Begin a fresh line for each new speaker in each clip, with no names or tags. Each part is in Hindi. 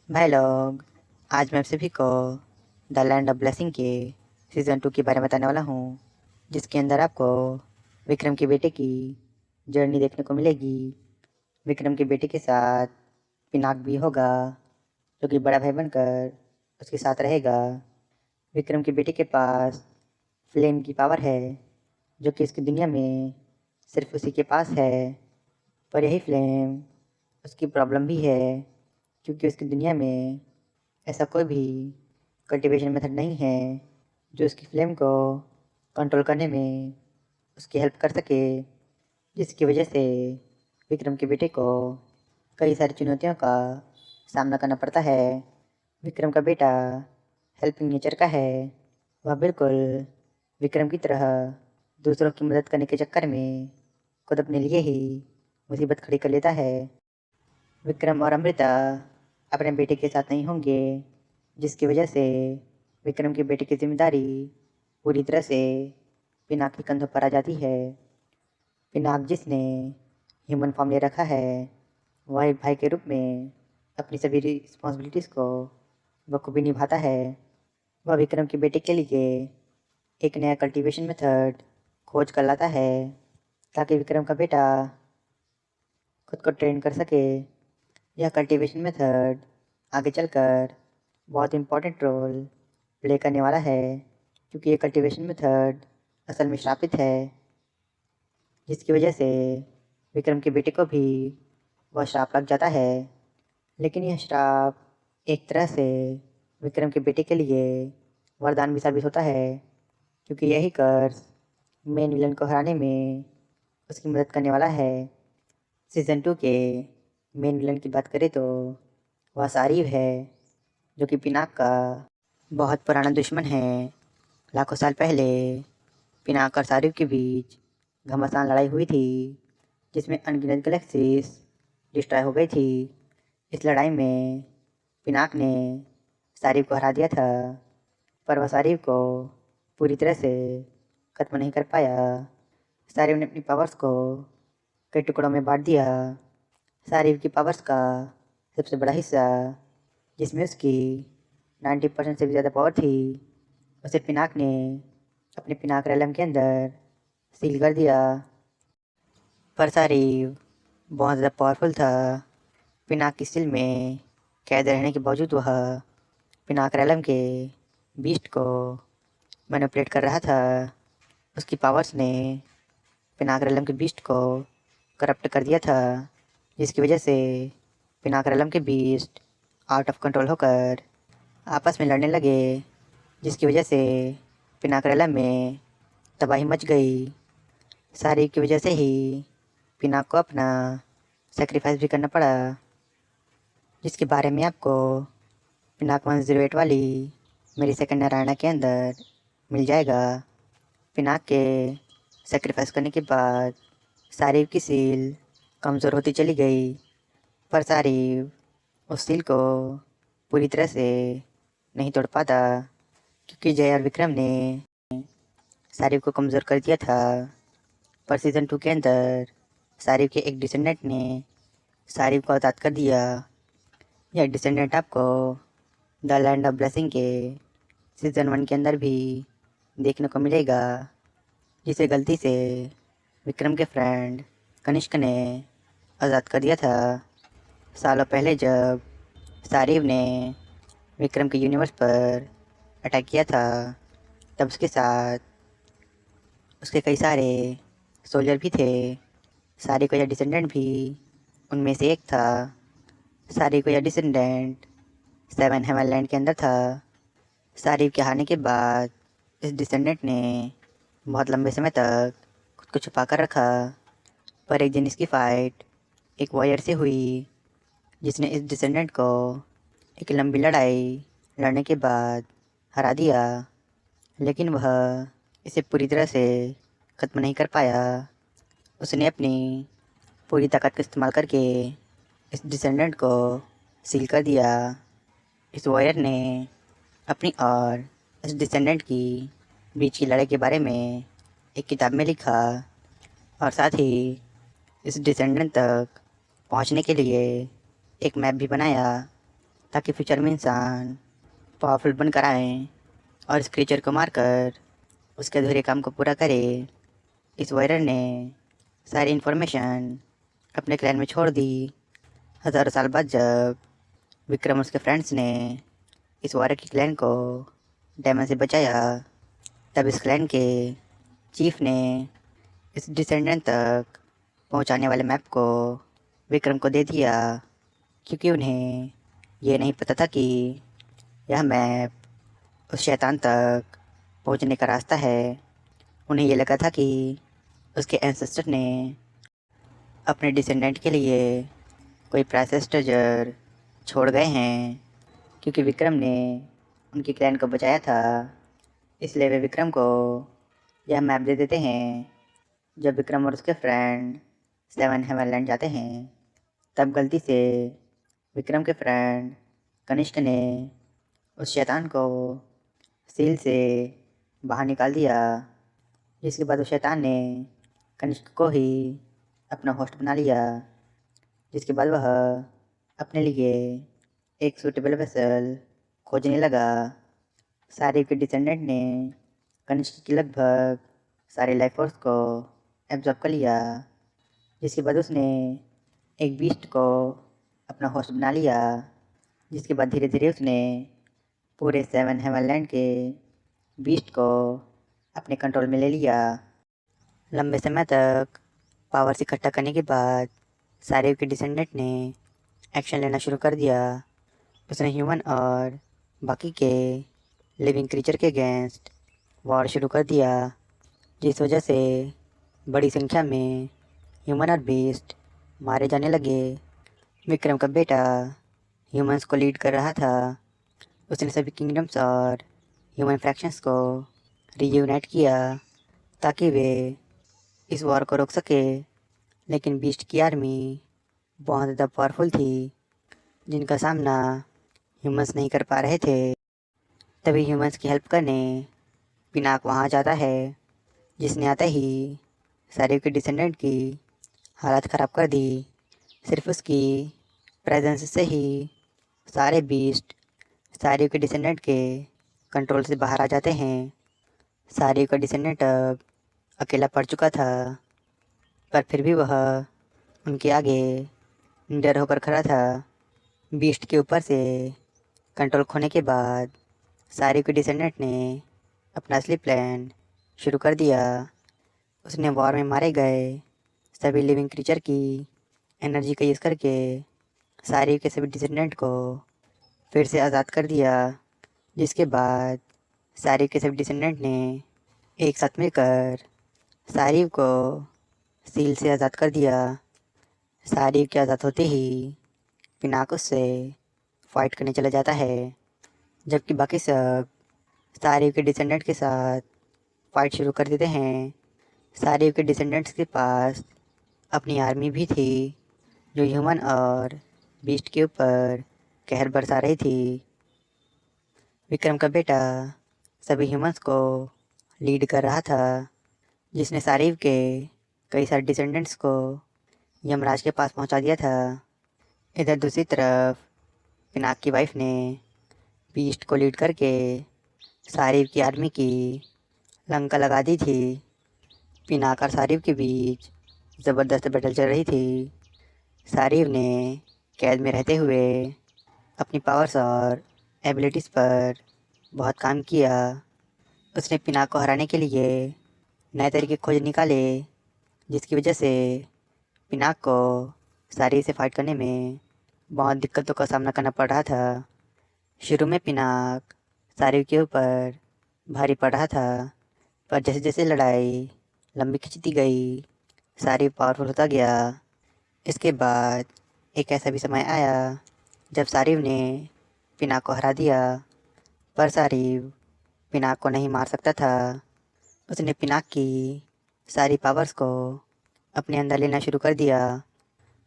भाई लोग, आज मैं आप सभी को द लैंड ऑफ ब्लेसिंग के सीज़न 2 के बारे में बताने वाला हूँ, जिसके अंदर आपको विक्रम के बेटे की जर्नी देखने को मिलेगी। विक्रम के बेटे के साथ पिनाक भी होगा, जो कि बड़ा भाई बनकर उसके साथ रहेगा। विक्रम के बेटे के पास फ्लेम की पावर है, जो कि इसकी दुनिया में सिर्फ उसी के पास है। पर यही फ्लेम उसकी प्रॉब्लम भी है, क्योंकि उसकी दुनिया में ऐसा कोई भी कल्टीवेशन मेथड नहीं है जो उसकी फ्लेम को कंट्रोल करने में उसकी हेल्प कर सके, जिसकी वजह से विक्रम के बेटे को कई सारी चुनौतियों का सामना करना पड़ता है। विक्रम का बेटा हेल्पिंग नेचर का है। वह बिल्कुल विक्रम की तरह दूसरों की मदद करने के चक्कर में खुद अपने लिए ही मुसीबत खड़ी कर लेता है। विक्रम और अमृता अपने बेटे के साथ नहीं होंगे, जिसकी वजह से विक्रम के बेटे की जिम्मेदारी पूरी तरह से पिनाक के कंधों पर आ जाती है। पिनाक, जिसने ह्यूमन फॉर्म ले रखा है, वह एक भाई के रूप में अपनी सभी रिस्पॉन्सिबिलिटीज़ को बखूबी निभाता है। वह विक्रम के बेटे के लिए एक नया कल्टीवेशन मेथड खोज कर लाता है, ताकि विक्रम का बेटा खुद को ट्रेन कर सके। यह कल्टीवेशन मेथड आगे चलकर बहुत इम्पोर्टेंट रोल प्ले करने वाला है, क्योंकि ये कल्टीवेशन मेथड असल में श्रापित है, जिसकी वजह से विक्रम के बेटे को भी वह श्राप लग जाता है। लेकिन यह श्राप एक तरह से विक्रम के बेटे के लिए वरदान भी साबित होता है, क्योंकि यही कर्स मेन विलन को हराने में उसकी मदद करने वाला है। सीज़न 2 के मेन विलन की बात करें तो वह सारीव है, जो कि पिनाक का बहुत पुराना दुश्मन है। लाखों साल पहले पिनाक और सारीव के बीच घमासान लड़ाई हुई थी, जिसमें अनगिनत गैलेक्सीज डिस्ट्रॉय हो गई थी। इस लड़ाई में पिनाक ने सारीव को हरा दिया था, पर वह सारीव को पूरी तरह से खत्म नहीं कर पाया। सारीव ने अपनी पावर्स को कई टुकड़ों में बांट दिया। सारीव की पावर्स का सबसे बड़ा हिस्सा, जिसमें उसकी 90% से भी ज़्यादा पावर थी, उसे पिनाक ने अपने पिनाक रेलम के अंदर सील कर दिया। पर सारीव बहुत ज़्यादा पावरफुल था। पिनाक की सील में कैद रहने के बावजूद वह पिनाक रेलम के बीस्ट को मैनिपुलेट कर रहा था। उसकी पावर्स ने पिनाक रेलम के बीस्ट को करप्ट कर दिया था, जिसकी वजह से पिनाक रेलम के बीस्ट आउट ऑफ कंट्रोल होकर आपस में लड़ने लगे, जिसकी वजह से पिनाक रेलम में तबाही मच गई। सारी की वजह से ही पिनाक को अपना सेक्रीफाइस भी करना पड़ा, जिसके बारे में आपको पिनाक 108 वाली मेरी सेकंड नारायणा के अंदर मिल जाएगा। पिनाक के सेक्रीफाइस करने के बाद सारीव की सील कमज़ोर होती चली गई, पर सारीव उस सील को पूरी तरह से नहीं तोड़ पाता, क्योंकि जय और विक्रम ने सारीव को कमज़ोर कर दिया था। पर सीज़न 2 के अंदर सारीव के एक डिसेंडेंट ने सारीव को आज़ाद कर दिया। यह डिसेंडेंट आपको द लैंड ऑफ ब्लेसिंग के सीज़न 1 के अंदर भी देखने को मिलेगा, जिसे गलती से विक्रम के फ्रेंड कनिष्क ने आज़ाद कर दिया था। सालों पहले जब सारीव ने विक्रम के यूनिवर्स पर अटैक किया था, तब उसके साथ उसके कई सारे सोल्जर भी थे। सारी को यह डिसेंडेंट भी उनमें से एक था। सारी को यह डिसेंडेंट 7 हेवनलैंड के अंदर था। सारी के हारने के बाद इस डिसेंडेंट ने बहुत लंबे समय तक खुद को छुपा कर रखा, पर एक दिन इसकी फाइट एक वॉरियर से हुई, जिसने इस डिसेंडेंट को एक लंबी लड़ाई लड़ने के बाद हरा दिया। लेकिन वह इसे पूरी तरह से ख़त्म नहीं कर पाया। उसने अपनी पूरी ताकत का इस्तेमाल करके इस डिसेंडेंट को सील कर दिया। इस वॉरियर ने अपनी और इस डिसेंडेंट की बीच की लड़ाई के बारे में एक किताब में लिखा, और साथ ही इस डिसेंडेंट तक पहुंचने के लिए एक मैप भी बनाया, ताकि फ्यूचर में इंसान पावरफुल बनकर आए और इस क्रीचर को मारकर उसके अधूरे काम को पूरा करे। इस वायरर ने सारी इन्फॉर्मेशन अपने क्लैन में छोड़ दी। हज़ारों साल बाद जब विक्रम और उसके फ्रेंड्स ने इस वायरर की क्लैन को डेमन से बचाया, तब इस क्लैन के चीफ ने इस डिसेंडेंट तक पहुंचाने वाले मैप को विक्रम को दे दिया, क्योंकि उन्हें ये नहीं पता था कि यह मैप उस शैतान तक पहुंचने का रास्ता है। उन्हें ये लगा था कि उसके एंसेस्टर ने अपने डिसेंडेंट के लिए कोई प्राइसलेस ट्रेजर छोड़ गए हैं, क्योंकि विक्रम ने उनकी क्लैन को बचाया था। इसलिए वे विक्रम को यह मैप दे देते हैं। जब विक्रम और उसके फ्रेंड सेवन हेवनलैंड जाते हैं, तब गलती से विक्रम के फ्रेंड कनिष्क ने उस शैतान को सील से बाहर निकाल दिया, जिसके बाद उस शैतान ने कनिष्क को ही अपना होस्ट बना लिया। जिसके बाद वह अपने लिए एक सूटेबल वेसल खोजने लगा। सारे के डिसेंडेंट ने कनिष्क की लगभग सारे लाइफ फोर्स को एब्जॉर्ब कर लिया, जिसके बाद उसने एक बीस्ट को अपना होस्ट बना लिया। जिसके बाद धीरे धीरे उसने पूरे सेवन हेवनलैंड के बीस्ट को अपने कंट्रोल में ले लिया। लंबे समय तक पावर्स इकट्ठा करने के बाद सारे के डिसेंडेंट ने एक्शन लेना शुरू कर दिया। उसने ह्यूमन और बाकी के लिविंग क्रीचर के अगेंस्ट वॉर शुरू कर दिया, जिस वजह से बड़ी संख्या में ह्यूमन और बीस्ट मारे जाने लगे। विक्रम का बेटा ह्यूमंस को लीड कर रहा था। उसने सभी किंगडम्स और ह्यूमन फ्रैक्शंस को रीयूनाइट किया ताकि वे इस वॉर को रोक सके। लेकिन बीस्ट की आर्मी बहुत ज़्यादा पावरफुल थी, जिनका सामना ह्यूमंस नहीं कर पा रहे थे। तभी ह्यूमंस की हेल्प करने पिनाक वहाँ जाता है, जिसने आते ही सारे के डिसेंडेंट की हालत ख़राब कर दी। सिर्फ उसकी प्रेजेंस से ही सारे बीस्ट सारे के डिसेंडेंट के कंट्रोल से बाहर आ जाते हैं। सारे का डिसेंडेंट अब अकेला पड़ चुका था, पर फिर भी वह उनके आगे निडर होकर खड़ा था। बीस्ट के ऊपर से कंट्रोल खोने के बाद सारे के डिसेंडेंट ने अपना असली प्लान शुरू कर दिया। उसने वॉर में मारे गए सभी लिविंग क्रीचर की एनर्जी का यूज़ करके सारे के सभी डिसेंडेंट को फिर से आज़ाद कर दिया। जिसके बाद सारे के सभी डिसेंडेंट ने एक साथ मिलकर सारिव को सील से आज़ाद कर दिया। सारिव के आज़ाद होते ही पिनाक उससे फाइट करने चला जाता है, जबकि बाकी सब सारिव के डिसेंडेंट के साथ फाइट शुरू कर देते हैं। सारिव के डिसेंडेंट्स के पास अपनी आर्मी भी थी, जो ह्यूमन और बीस्ट के ऊपर कहर बरसा रही थी। विक्रम का बेटा सभी ह्यूमंस को लीड कर रहा था, जिसने सारिव के कई सारे डिसेंडेंट्स को यमराज के पास पहुंचा दिया था। इधर दूसरी तरफ पिनाक की वाइफ ने बीस्ट को लीड करके सारिव की आर्मी की लंका लगा दी थी। पिनाक और सारिव के बीच ज़बरदस्त बैटल चल रही थी। सारिव ने कैद में रहते हुए अपनी पावर्स और एबिलिटीज़ पर बहुत काम किया। उसने पिनाक को हराने के लिए नए तरीके खोज निकाले, जिसकी वजह से पिनाक को सारिव से फाइट करने में बहुत दिक्कतों का सामना करना पड़ रहा था। शुरू में पिनाक सारिव के ऊपर भारी पड़ रहा था, पर जैसे जैसे लड़ाई लंबी खिंचती गई, सारिव पावरफुल होता गया। इसके बाद एक ऐसा भी समय आया जब सारिव ने पिनाक को हरा दिया, पर सारिव पिनाक को नहीं मार सकता था। उसने पिनाक की सारी पावर्स को अपने अंदर लेना शुरू कर दिया,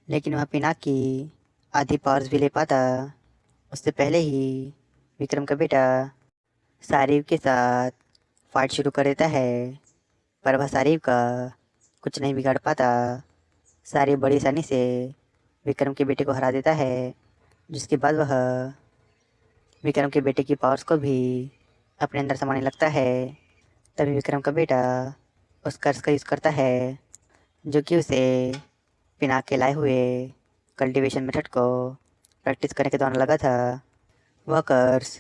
लेकिन वह पिनाक की आधी पावर्स भी ले पाता उससे पहले ही विक्रम का बेटा सारिव के साथ फाइट शुरू कर देता है, पर वह सारिव का कुछ नहीं बिगाड़ पाता। सारिव बड़ी आसानी से विक्रम के बेटे को हरा देता है, जिसके बाद वह विक्रम के बेटे की पावर्स को भी अपने अंदर समाने लगता है। तभी विक्रम का बेटा उस कर्स का यूज़ करता है जो कि उसे पिनाक के लाए हुए कल्टीवेशन मेथड को प्रैक्टिस करने के दौरान लगा था। वह कर्स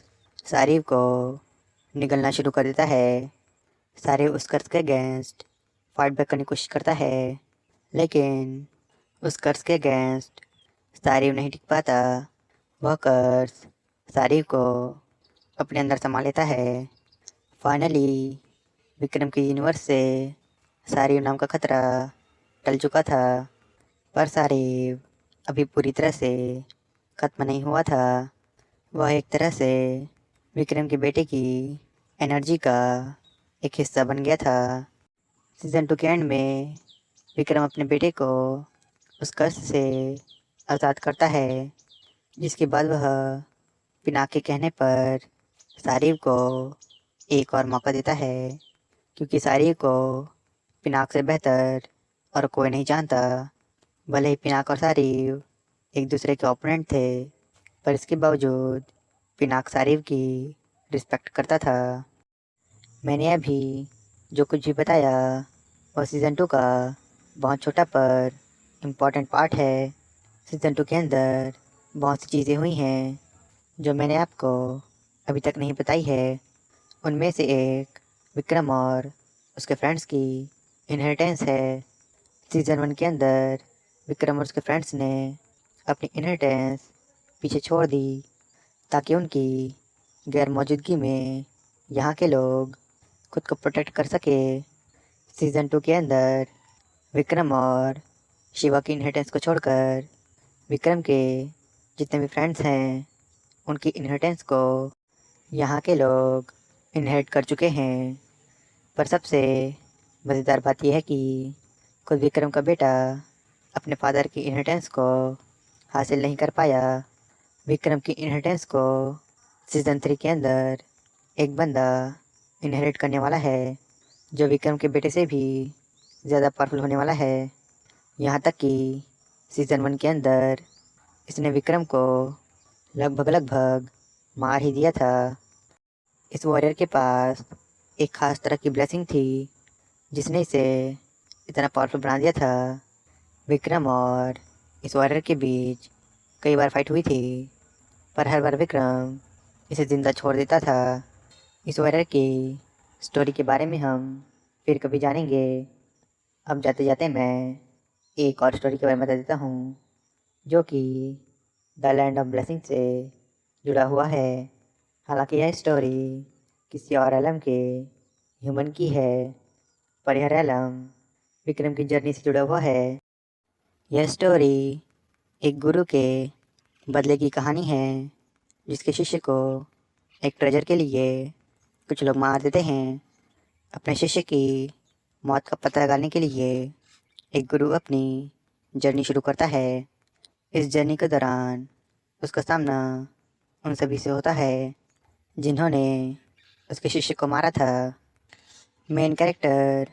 सारिव को निगलना शुरू कर देता है। सारिव उस कर्स के अगेंस्ट फाइट बैक करने की कोशिश करता है, लेकिन उस कर्स के अगेंस्ट सारिव नहीं टिक पाता। वह कर्स सारिव को अपने अंदर समा लेता है। फाइनली विक्रम के यूनिवर्स से सारिव नाम का खतरा टल चुका था, पर सारिव अभी पूरी तरह से खत्म नहीं हुआ था। वह एक तरह से विक्रम के बेटे की एनर्जी का एक हिस्सा बन गया था। सीज़न 2 के एंड में विक्रम अपने बेटे को उस कर्स से आज़ाद करता है, जिसके बाद वह पिनाक के कहने पर सारिव को एक और मौका देता है, क्योंकि सारिव को पिनाक से बेहतर और कोई नहीं जानता। भले ही पिनाक और सारिव एक दूसरे के ओपोनेंट थे, पर इसके बावजूद पिनाक सारिव की रिस्पेक्ट करता था। मैंने अभी जो कुछ भी बताया वह सीज़न 2 का बहुत छोटा पर इम्पॉर्टेंट पार्ट है। सीज़न 2 के अंदर बहुत सी चीज़ें हुई हैं जो मैंने आपको अभी तक नहीं बताई है। उनमें से एक विक्रम और उसके फ्रेंड्स की इनहेरिटेंस है। सीज़न 1 के अंदर विक्रम और उसके फ्रेंड्स ने अपनी इनहेरिटेंस पीछे छोड़ दी ताकि उनकी गैर मौजूदगी में यहाँ के लोग खुद को प्रोटेक्ट कर सके। सीज़न 2 के अंदर विक्रम और शिवा की इनहेरिटेंस को छोड़कर विक्रम के जितने भी फ्रेंड्स हैं उनकी इनहेरिटेंस को यहाँ के लोग इनहेरिट कर चुके हैं। पर सबसे मज़ेदार बात यह है कि खुद विक्रम का बेटा अपने फादर की इनहेरिटेंस को हासिल नहीं कर पाया। विक्रम की इनहेरिटेंस को सीज़न 3 के अंदर एक बंदा इनहेरिट करने वाला है जो विक्रम के बेटे से भी ज़्यादा पावरफुल होने वाला है। यहाँ तक कि सीज़न 1 के अंदर इसने विक्रम को लगभग मार ही दिया था। इस वॉरियर के पास एक ख़ास तरह की ब्लेसिंग थी जिसने इसे इतना पावरफुल बना दिया था। विक्रम और इस वॉरियर के बीच कई बार फाइट हुई थी, पर हर बार विक्रम इसे ज़िंदा छोड़ देता था। इस वॉरियर की स्टोरी के बारे में हम फिर कभी जानेंगे। अब जाते जाते मैं एक और स्टोरी के बारे में बता देता हूँ जो कि द लैंड ऑफ ब्लेसिंग से जुड़ा हुआ है। हालांकि यह स्टोरी किसी और एलम के ह्यूमन की है, पर यह एलम विक्रम की जर्नी से जुड़ा हुआ है। यह स्टोरी एक गुरु के बदले की कहानी है, जिसके शिष्य को एक ट्रेजर के लिए कुछ लोग मार देते हैं। अपने शिष्य की मौत का पता लगाने के लिए एक गुरु अपनी जर्नी शुरू करता है। इस जर्नी के दौरान उसका सामना उन सभी से होता है जिन्होंने उसके शिष्य को मारा था। मेन कैरेक्टर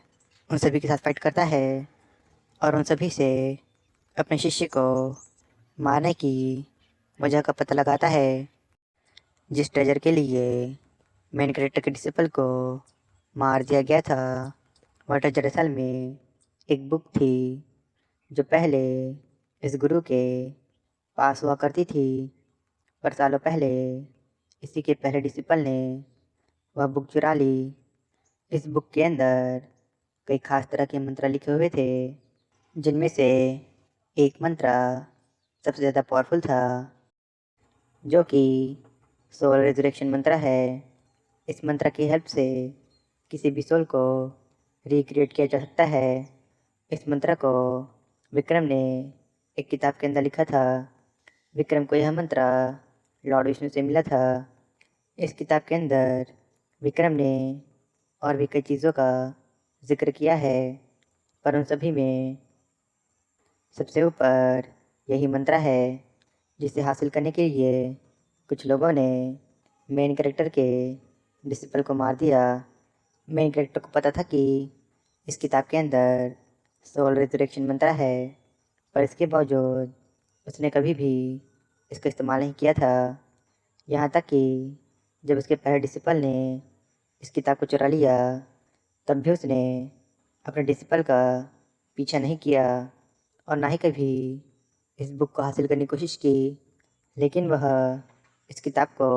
उन सभी के साथ फाइट करता है और उन सभी से अपने शिष्य को मारने की वजह का पता लगाता है। जिस ट्रेजर के लिए मेन कैरेक्टर के डिसिपल को मार दिया गया था, वह ट्रेजर असल में एक बुक थी जो पहले इस गुरु के पास हुआ करती थी, पर सालों पहले इसी के पहले डिसिपल ने वह बुक चुरा ली। इस बुक के अंदर कई खास तरह के मंत्र लिखे हुए थे, जिनमें से एक मंत्र सबसे ज़्यादा पावरफुल था, जो कि सोल रिजरेक्शन मंत्र है। इस मंत्र की हेल्प से किसी भी सोल को रिक्रिएट किया जा सकता है। इस मंत्र को विक्रम ने एक किताब के अंदर लिखा था। विक्रम को यह मंत्र लॉर्ड विष्णु से मिला था। इस किताब के अंदर विक्रम ने और भी कई चीज़ों का जिक्र किया है, पर उन सभी में सबसे ऊपर यही मंत्र है, जिसे हासिल करने के लिए कुछ लोगों ने मेन कैरेक्टर के डिसिपल को मार दिया। मेन कैरेक्टर को पता था कि इस किताब के अंदर सोल रिजरेक्शन मंत्र है, पर इसके बावजूद उसने कभी भी इसका इस्तेमाल नहीं किया था। यहाँ तक कि जब उसके पहले डिसिपल ने इस किताब को चुरा लिया, तब भी उसने अपने डिसिपल का पीछा नहीं किया और ना ही कभी इस बुक को हासिल करने की कोशिश की। लेकिन वह इस किताब को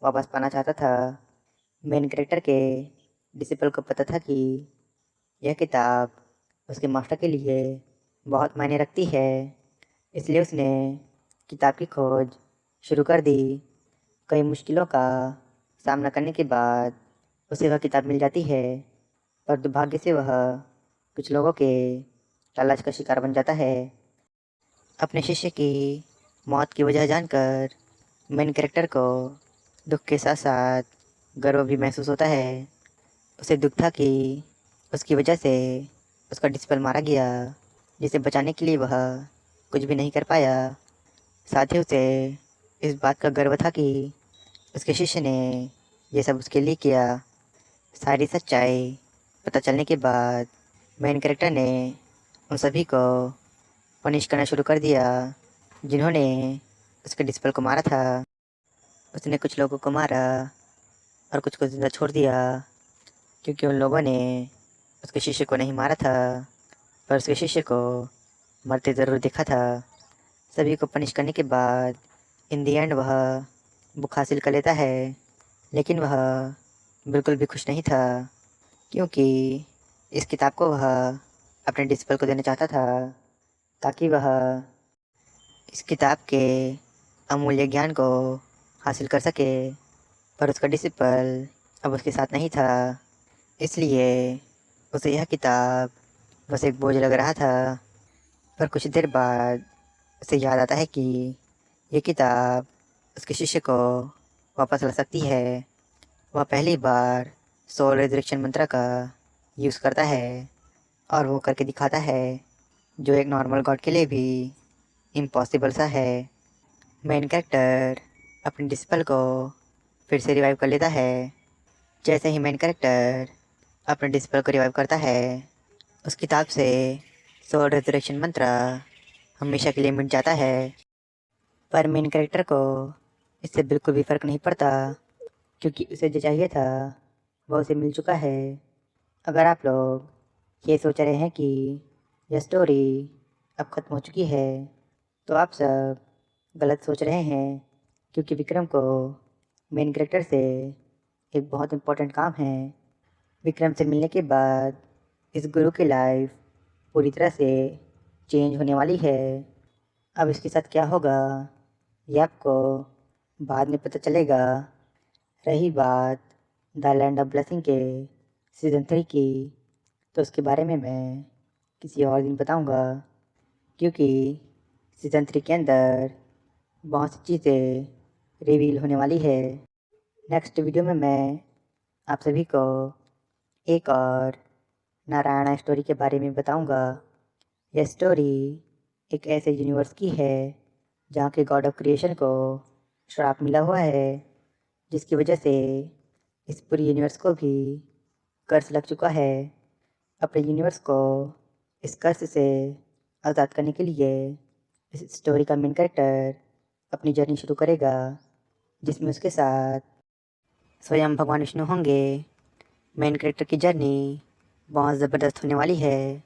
वापस पाना चाहता था। मेन कैरेक्टर के डिसिपल को पता था कि यह किताब उसके मास्टर के लिए बहुत मायने रखती है, इसलिए उसने किताब की खोज शुरू कर दी। कई मुश्किलों का सामना करने के बाद उसे वह किताब मिल जाती है, पर दुर्भाग्य से वह कुछ लोगों के लालच का शिकार बन जाता है। अपने शिष्य की मौत की वजह जानकर मेन कैरेक्टर को दुख के साथ साथ गर्व भी महसूस होता है। उसे दुख था कि उसकी वजह से उसका डिसिपल मारा गया, जिसे बचाने के लिए वह कुछ भी नहीं कर पाया। साथ ही उसे इस बात का गर्व था कि उसके शिष्य ने यह सब उसके लिए किया। सारी सच्चाई पता चलने के बाद मेन कैरेक्टर ने उन सभी को पनिश करना शुरू कर दिया जिन्होंने उसके डिसिपल को मारा था। उसने कुछ लोगों को मारा और कुछ को जिंदा छोड़ दिया, क्योंकि उन लोगों ने उसके शिष्य को नहीं मारा था, पर उसके शिष्य को मरते ज़रूर देखा था। सभी को पनिश करने के बाद इन दी एंड वह बुक हासिल कर लेता है, लेकिन वह बिल्कुल भी खुश नहीं था, क्योंकि इस किताब को वह अपने डिसिपल को देना चाहता था ताकि वह इस किताब के अमूल्य ज्ञान को हासिल कर सके। पर उसका डिसिपल अब उसके साथ नहीं था, इसलिए उसे यह किताब बस एक बोझ लग रहा था। पर कुछ देर बाद उसे याद आता है कि ये किताब उसके शिष्य को वापस ला सकती है। वह पहली बार सोल रिजरेक्शन मंत्र का यूज़ करता है और वो करके दिखाता है, जो एक नॉर्मल गॉड के लिए भी इम्पॉसिबल सा है। मेन कैरेक्टर अपने डिसिपल को फिर से रिवाइव कर लेता है। जैसे ही मेन कैरेक्टर अपने डिसिपल को रिवाइव करता है, उस किताब से सोल रिजरेक्शन मंत्र हमेशा के लिए मिट जाता है। पर मेन कैरेक्टर को इससे बिल्कुल भी फ़र्क नहीं पड़ता, क्योंकि उसे जो चाहिए था वो उसे मिल चुका है। अगर आप लोग ये सोच रहे हैं कि यह स्टोरी अब ख़त्म हो चुकी है, तो आप सब गलत सोच रहे हैं, क्योंकि विक्रम को मेन कैरेक्टर से एक बहुत इम्पोर्टेंट काम है। विक्रम से मिलने के बाद इस गुरु की लाइफ पूरी तरह से चेंज होने वाली है। अब इसके साथ क्या होगा ये आपको बाद में पता चलेगा। रही बात द लैंड ऑफ ब्लेसिंग के सीज़न 3 की, तो उसके बारे में मैं किसी और दिन बताऊंगा, क्योंकि सीज़न 3 के अंदर बहुत सी चीज़ें रिवील होने वाली है। नेक्स्ट वीडियो में मैं आप सभी को एक और नारायणा स्टोरी के बारे में बताऊंगा। यह स्टोरी एक ऐसे यूनिवर्स की है जहाँ के गॉड ऑफ क्रिएशन को श्राप मिला हुआ है, जिसकी वजह से इस पूरी यूनिवर्स को भी कर्ज लग चुका है। अपने यूनिवर्स को इस कर्ज से आज़ाद करने के लिए इस स्टोरी का मेन कैरेक्टर अपनी जर्नी शुरू करेगा, जिसमें उसके साथ स्वयं भगवान विष्णु होंगे। मेन कैरेक्टर की जर्नी बहुत ज़बरदस्त होने वाली है।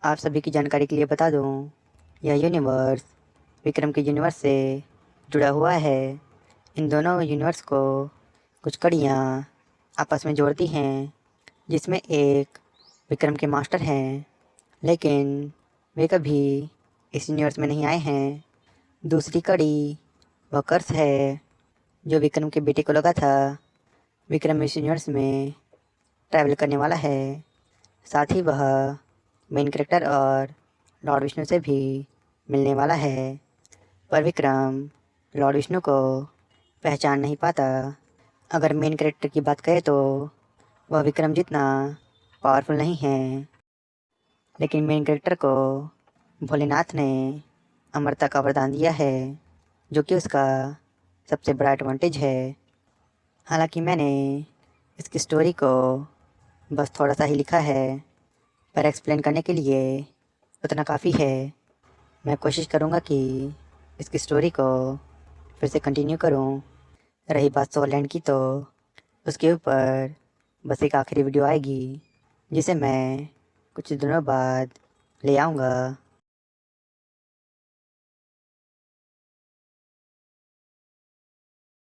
आप सभी की जानकारी के लिए बता दूं, यह यूनिवर्स विक्रम के यूनिवर्स से जुड़ा हुआ है। इन दोनों यूनिवर्स को कुछ कड़ियाँ आपस में जोड़ती हैं, जिसमें एक विक्रम के मास्टर हैं, लेकिन वे कभी इस यूनिवर्स में नहीं आए हैं। दूसरी कड़ी वह कर्स है जो विक्रम के बेटे को लगा था। विक्रम इस यूनिवर्स में ट्रैवल करने वाला है। साथ ही वह मेन कैरेक्टर और लॉर्ड विष्णु से भी मिलने वाला है, पर विक्रम लॉर्ड विष्णु को पहचान नहीं पाता। अगर मेन कैरेक्टर की बात करें तो वह विक्रम जितना पावरफुल नहीं है, लेकिन मेन कैरेक्टर को भोलेनाथ ने अमरता का वरदान दिया है, जो कि उसका सबसे बड़ा एडवांटेज है। हालांकि मैंने इसकी स्टोरी को बस थोड़ा सा ही लिखा है, पर एक्सप्लेन करने के लिए उतना काफ़ी है। मैं कोशिश करूँगा कि इसकी स्टोरी को फिर से कंटिन्यू करूँ। रही बात सोलैंड की, तो उसके ऊपर बस एक आखिरी वीडियो आएगी जिसे मैं कुछ दिनों बाद ले आऊँगा।